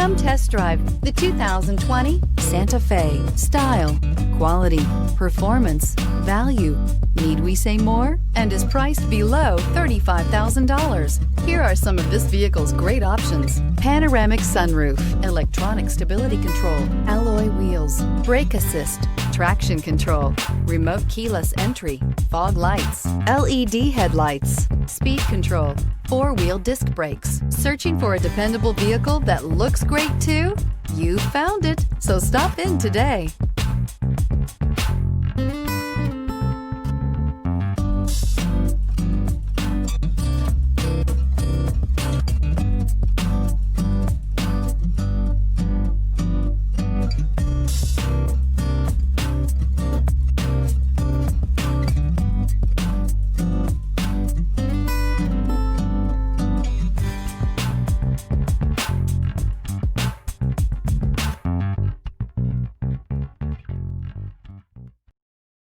Come test drive the 2020 Santa Fe. Style, quality, performance, value. Need we say more? And is priced below $35,000. Here are some of this vehicle's great options: panoramic sunroof, electronic stability control, alloy wheels, brake assist, traction control, remote keyless entry, fog lights, LED headlights, speed control, four-wheel disc brakes. Searching for a dependable vehicle that looks great too? You found it, so stop in today.